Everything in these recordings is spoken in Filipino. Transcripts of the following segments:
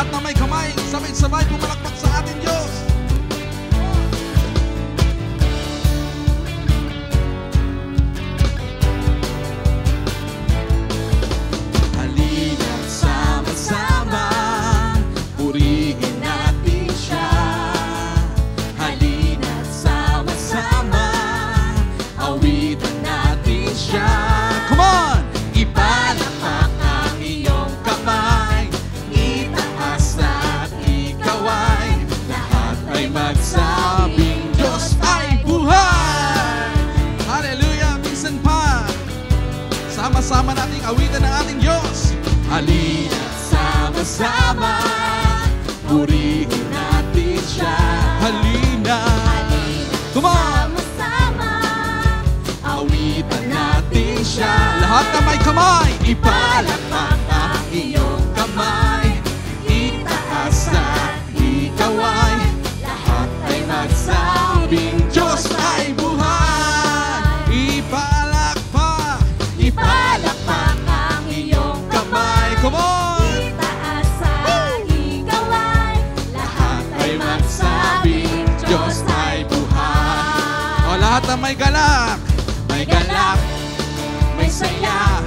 Lahat na may kamay, sabay-sabay pumalakpak sa ating Diyos. Halina't sama-sama, purihin natin siya. Halina't sama-sama, awitan natin siya. Come on! Ipalakpak ang iyong kamay, itaas at ikaw ay lahat ay magsabing Diyos ay buhay! Hallelujah! Minsan pa, sama-sama nating awitan ng ating Diyos. Halina't sama-sama, purihin natin siya. Halina! Come on! Awitan natin siya. Lahat na may kamay, ipalakpak ang iyong kamay, itaas at ikaw ay lahat ay magsabing Diyos ay buhay. Ipalakpak, ipalakpak ang iyong kamay. Come on! Itaas at ikaw ay lahat ay magsabing Diyos ay buhay. O lahat na may galak, may galak, may saya,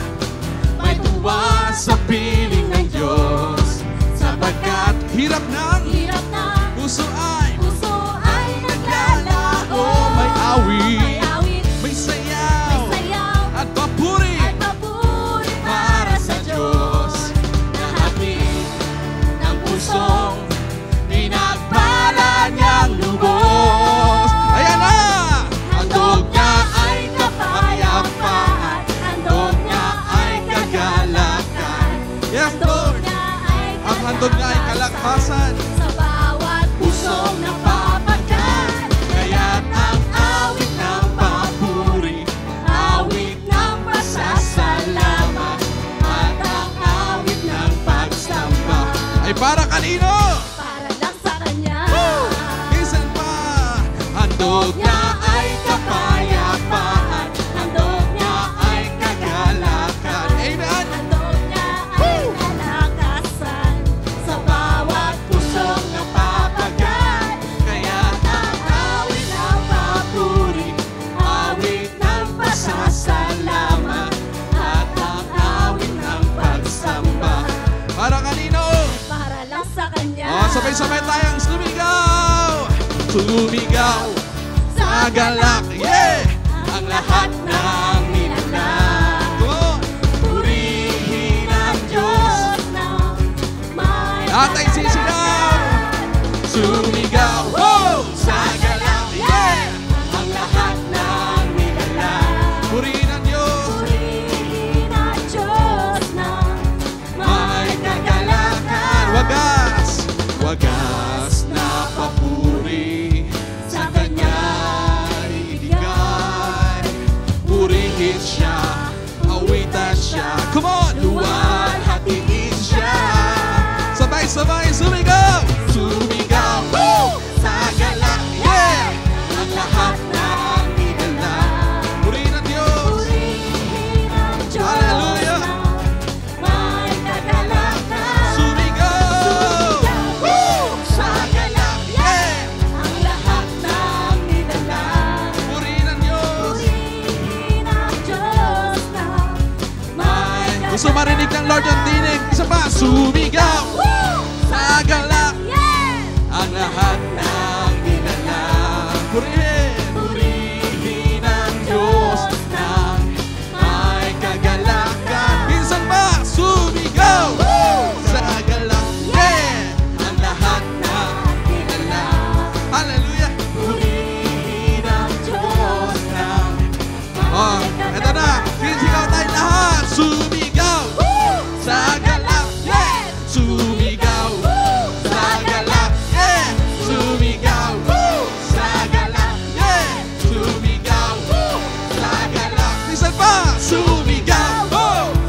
may tuwa sa piling ng Diyos. Sapagkat hirap ng puso ay naglalaho. May awit, may sayaw, at papuri para sa Diyos. Nahatid ng pusong pinagpala niyang lubos. Ayan na! Handog niya ay kapayapaan, handog niya ay kagalakan. Yes, Lord! Ang handog niya ay kalakasan sa bawat pusong napapagan. Kaya't ang awit ng papuri, awit ng pasasalamat, at ang awit ng pagsamba ay para kanino? Para lang sa Kanya. Minsan pa, handog niya ay kapayapaan, handog niya ay kagalakan. Amen! Handog niya ay kalakasan sa bawat pusong napapagan. Kaya't ang awit ng papuri, awit ng pasasalamat, at ang awit ng pagsamba para kanino? Para lang sa Kanya. Sabay-sabay tayong sumigaw! Sumigaw sa galak, yeah! Ang lahat ng nilalang. Come on! Purihin ang Diyos. Lahat ay sisigaw! Sumigaw, oh! Sa galak, yeah! Ang lahat ng nilalang. Purihin ang Diyos. Purihin ang Diyos na May kagalakan, wagas na papuri sa Kanya ibigay. Purihin siya, awitan siya. Come on! Luwalhatiin siya. Sabay-sabay sumigaw! Sumigaw! Woo! Sa galak, yeah! Ang lahat ng nilalang. Purihin ang Diyos. Purihin ang Diyos Hallelujah! na may kagalakan. Sumigaw! Woo! Sa galak, yeah! Ang lahat ng nilalang. Purihin ang Diyos. Purihin ang Diyos na may Gusto marinig ng Lord yung tinig. Isa pa, sumigaw! Sa galak, yeah! ang lahat ng nilalang. Purihin ang Diyos ng may kagalakan. Minsan pa, sumigaw! Sa galak, yeah! Ang lahat ng nilalang. Hallelujah! Purihin ang Diyos na Eto na, sisigaw tayo lahat. Sumigaw! Sa galak, yeah! Sumigaw! Sa galak, yeah! Sumigaw! Sa galak, yeah! Sumigaw! Sa galak, minsan pa! Sumigaw!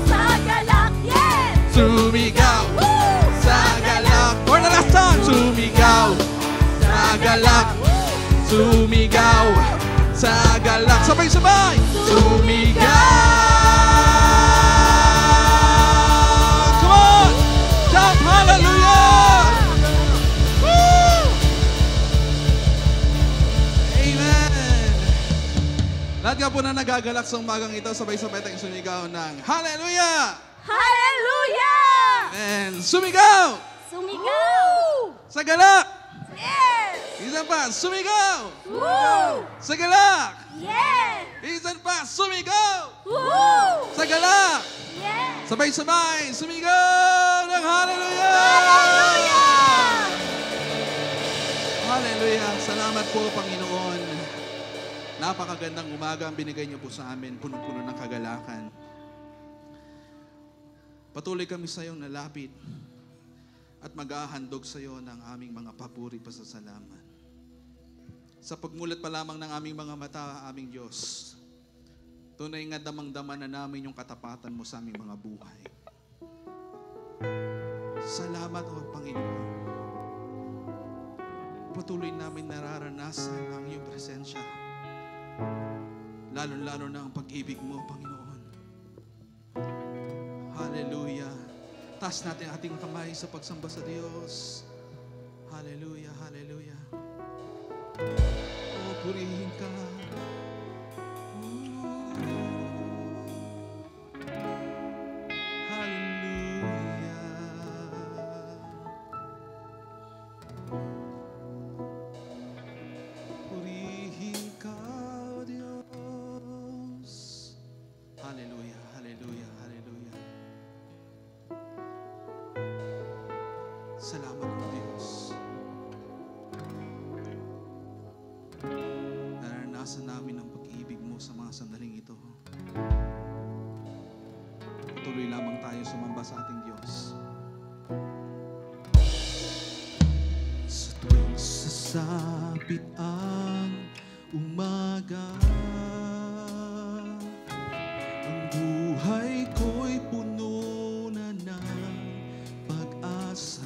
sa galak, yeah! Sumigaw! Sa galak, for the last time! Sumigaw! Sa galak! Sumigaw! Sa galak! Sabay-sabay! Sumigaw! Come on! Shout hallelujah! po na nagagalak sa umagang ito, sabay-sabay tayong sumigaw ng Hallelujah! Hallelujah! And sumigaw! Sumigaw! Sa galak! Yes! Isa pa, sumigaw! Woo! Sa galak! Yes! Isa pa, sumigaw! Woo! Sa galak! Yes! Sabay-sabay, sumigaw ng Hallelujah! Hallelujah! Hallelujah! Salamat po, Panginoon. Napakagandang umaga ang binigay niyo po sa amin, puno-puno ng kagalakan. Patuloy kami sa iyong nalapit at mag-ahandog sa iyo ng aming mga papuri pasasalamat. Sa pagmulat pa lamang ng aming mga mata, aming Diyos, tunay nga damang-dama na namin yung katapatan mo sa aming mga buhay. Salamat, O Panginoon. Patuloy namin nararanasan ang iyong presensya. Lalo-lalo na ang pag-ibig mo, Panginoon. Hallelujah. Taas natin ating kamay sa pagsamba sa Diyos. Hallelujah, hallelujah. Oh, purihin ka. Salamat po, Diyos. Naranasan namin ang pag-ibig mo sa mga sandaling ito. Patuloy lamang tayo sumamba sa ating Diyos. Sa tuwing sasapit ang umaga, ang buhay ko'y puno na ng pag-asa.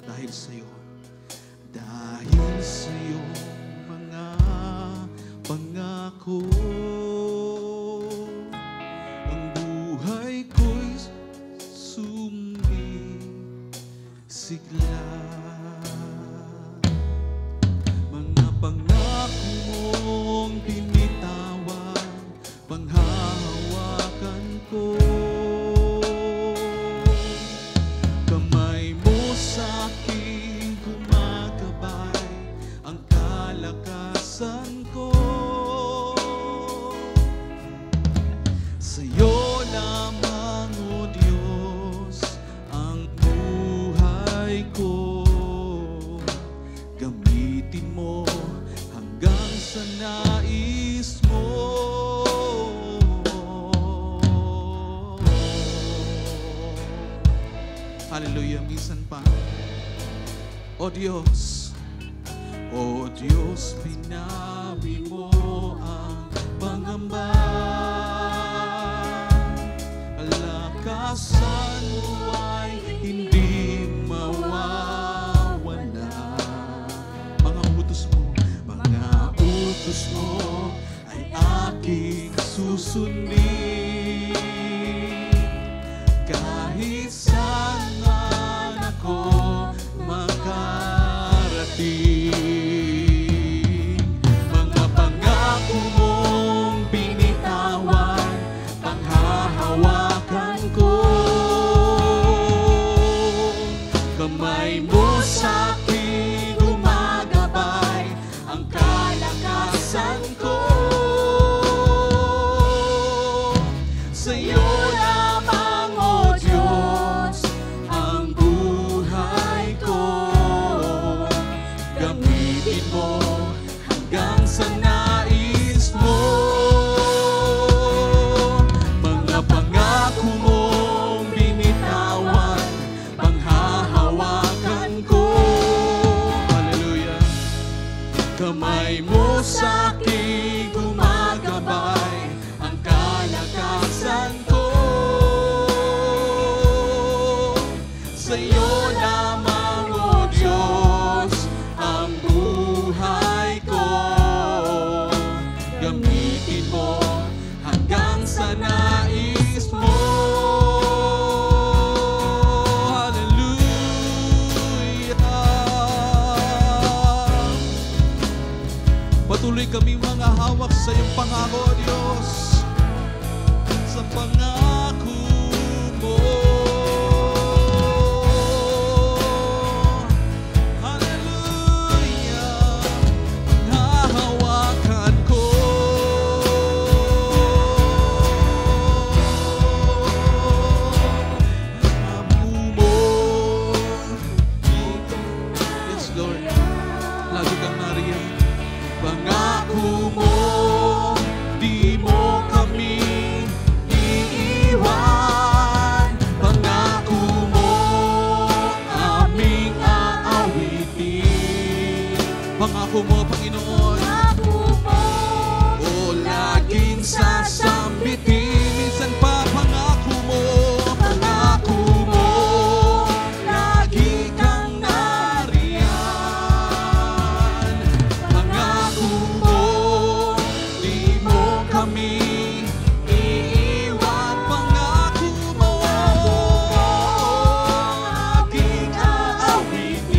Dahil sa'yo, dahil sa'yo mga pangako, ang buhay ko'y sumisigla. Mga pangako mong binitawan, panghahawakan ko. Hallelujah, minsan pa. O Diyos, binawi mo ang pangamba. Kalakasan mo ay hindi mawawala. Mga utos mo ay aking susundin. Kahit saan man ako makarating, mga pangako mong binitawan, panghahawakan ko. Kamay mo sa'kin gumagabay, ang kalakasan ko. Sa'yo lamang, O Diyos, ang buhay ko. Gamitin mo hanggang sa nais mo. Mga pangako mong binitawan, panghahawakan ko. Hallelujah. Kamay mo sa'kin gumagabay, ang kalakasan ko. Sa'yo lamang, O Diyos, ang buhay ko. Gamitin mo hanggang sa nais mo. Hallelujah. Patuloy kami mga hawak sa iyong pangako, Diyos, sa pangako mo. Hallelujah, nahawakan ko. Yes, Lord, lagi kang nariyan. Pangako mo, di mo kami iiwan. Pangako mo, aming aawitin. Pangako mo, Panginoon, o laging sasambitin. Minsan pa pangako mo, lagi kang nariyan. Pangako mo, di mo kami iiwan. Pangako mo, laging aawitin.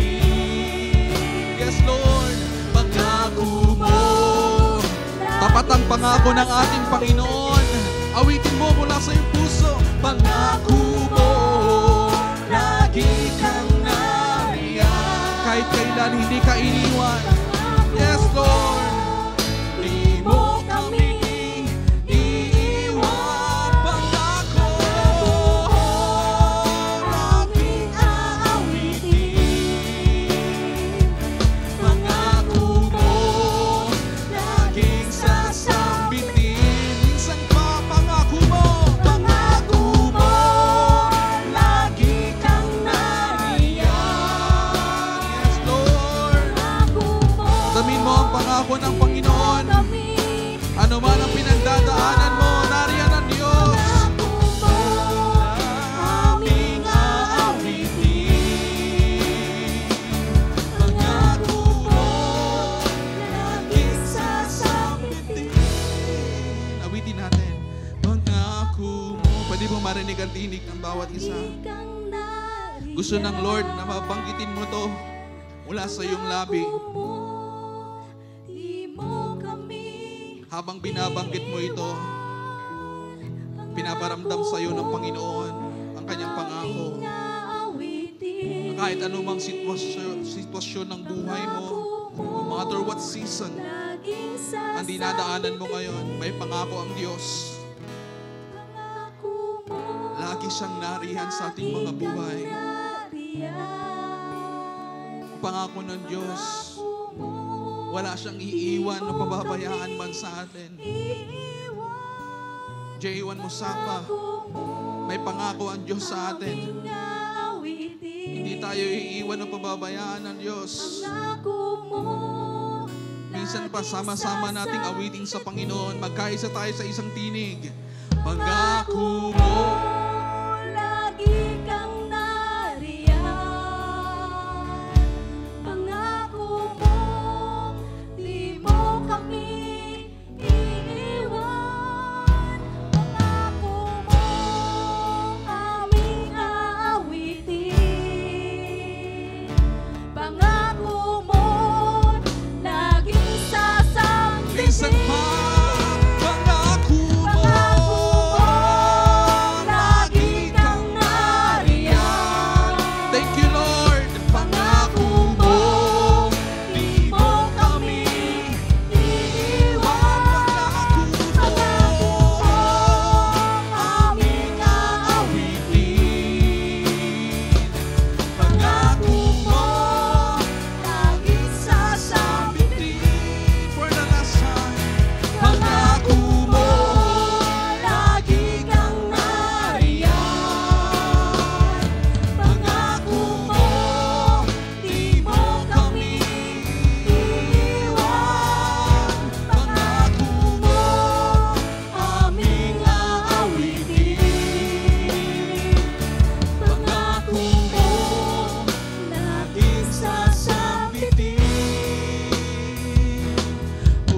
Yes, Lord, pangako mo. Tapat ang pangako ng ating Panginoon. Awitin mo mula sa iyong puso. Pangako mo, lagi kang nariyan. Kahit kailan hindi ka iniwan. Yes, Lord, di mo kami iiwan. Pangako, laging aawitin. Pangako mo, laging sasambitin. Minsan pa pangako mo, lagi kang nariyan. Yes, Lord, damin mo ang pangako ng Panginoon. Ano man ang pinagdadaanan mo, nariyan ang Diyos. Aming aawitin. Pangako mo, laging sasambitin. Awitin natin. Pangako mo. Pwede mo marinig ang tinig ng bawat isa. Gusto ng Lord na mabanggitin mo to mula sa iyong labi. Habang binabanggit mo ito, pinaparamdam sa iyo ng Panginoon ang kanyang pangako. Na kahit anumang sitwasyon ng buhay mo, no matter what season ang dinadaanan mo ngayon, may pangako ang Diyos. Lagi siyang nariyan sa ating mga buhay. Pangako ng Diyos, wala siyang iiwan o pababayaan man sa atin. J1 Musapa, may pangako ang Diyos sa atin. Hindi tayo iiwan o pababayaan ng Diyos. Minsan pa sama-sama nating awitin sa Panginoon. Magkaisa tayo sa isang tinig. Pangako mo, lagi kang nariyan. Pangako mo, di mo kami iiwan. Pangako mo, aming aawitin. Pangako mo, laging sasambitin. minsan pa pangako mo, lagi kang nariyan. thank you Lord. Pangako mo, di mo kami iiwan. Pangako mo, aming aawitin. Pangako mo, laging sasambitin. for the last time. Pangako mo, lagi kang nariyan. pangako mo, Di mo kami iiwan. pangako mo, Aming aawitin. pangako mo, Laging sasambitin. O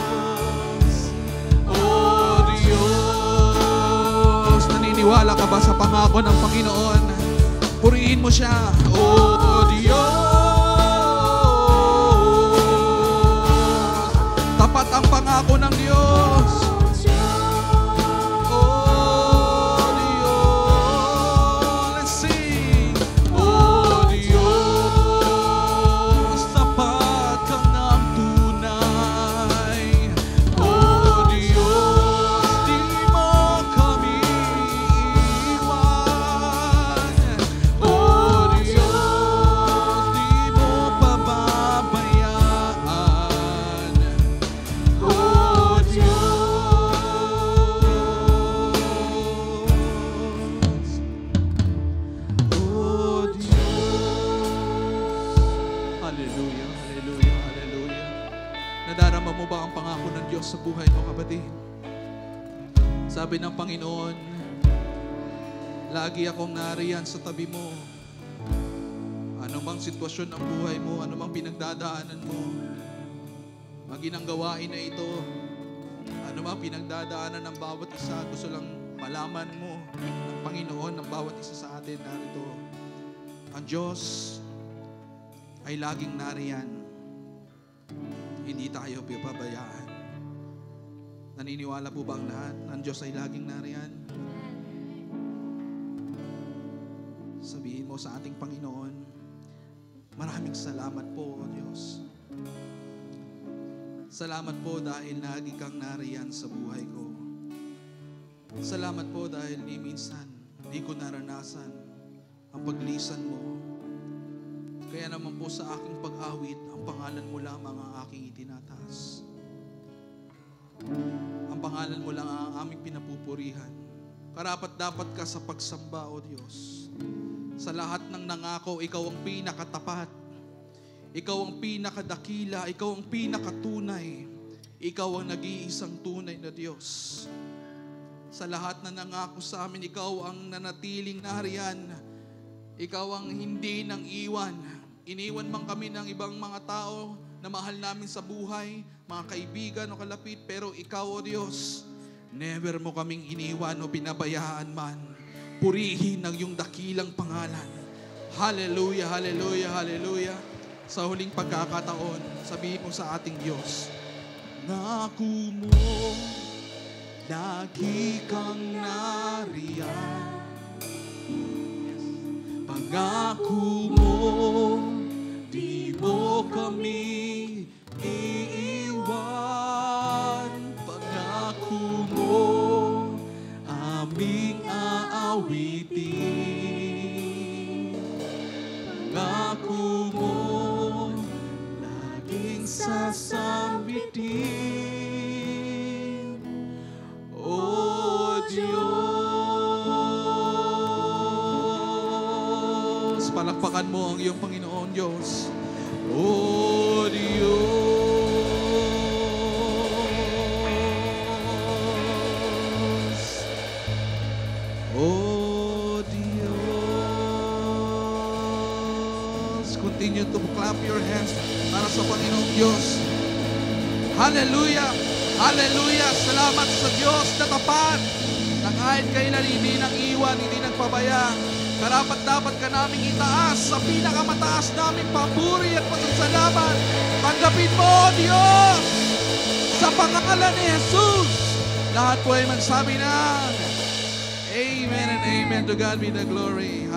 Diyos. O Diyos. Naniniwala ka ba sa pangako ng Panginoon? Purihin mo siya. O Diyos. Tapat ang pangako ng Diyos. Oh Diyos, let's sing. Oh Diyos, tapat ka ng tunay. Oh Diyos, di mo kami iwan. Oh Diyos, di mo pababayaan. Oh Diyos, oh Diyos. Hallelujah, hallelujah, hallelujah. Nadarama mo ba ang pangako ng Diyos sa buhay mo, kapatid? Sabi ng Panginoon, lagi akong nariyan sa tabi mo. Ano mang sitwasyon ng buhay mo, ano mang pinagdadaanan mo, maging ang gawain na ito, ano mang pinagdadaanan ng bawat isa, gusto lang malaman mo ng Panginoon ng bawat isa sa atin narito. Ang Diyos ay laging nariyan. Hindi tayo papabayaan. Naniniwala po ba ang lahat? Ang Diyos ay laging nariyan. Sabihin mo sa ating Panginoon, maraming salamat po, O Diyos. Salamat po dahil lagi kang nariyan sa buhay ko. Salamat po dahil ni minsan di ko naranasan ang paglisan mo. Kaya naman po sa aking pag-awit, ang pangalan mo lamang ang aking itinataas. Ang pangalan mo lang ang aming pinapupurihan. Karapat-dapat ka sa pagsamba, O Diyos. Sa lahat ng nangako, ikaw ang pinakatapat. Ikaw ang pinakadakila. Ikaw ang pinakatunay. Ikaw ang nag-iisang tunay na Diyos. Sa lahat na nangako sa amin, ikaw ang nanatiling nariyan. Ikaw ang hindi nang iwan. Iniwan man kami ng ibang mga tao na mahal namin sa buhay, mga kaibigan o kalapit, pero ikaw, O Diyos, never mo kaming iniwan o pinabayaan man. Purihin ang iyong dakilang pangalan. Hallelujah, hallelujah, hallelujah. Sa huling pagkakataon, sabihin mo sa ating Diyos, Naku mo, lagi kang nariyan. Pangako mo, di mo kami iiwan. Pangako mo, aming aawitin. Pangako mo, laging sasambitin. O Diyos, palakpakan mo ang iyong Panginoon Diyos. O Diyos, O Diyos. Continue to clap your hands para sa Panginoong Diyos. Hallelujah! Hallelujah! Salamat sa Diyos na tapat, na kahit kailan hindi nang iwan, hindi nagpabaya. Karapat-dapat ka naming itaas sa pinakamataas naming papuri at pasasalamat. Tanggapin mo, Diyos, sa pangalan ni Jesus. Lahat po ay magsabi ng Amen and Amen. To God be the glory.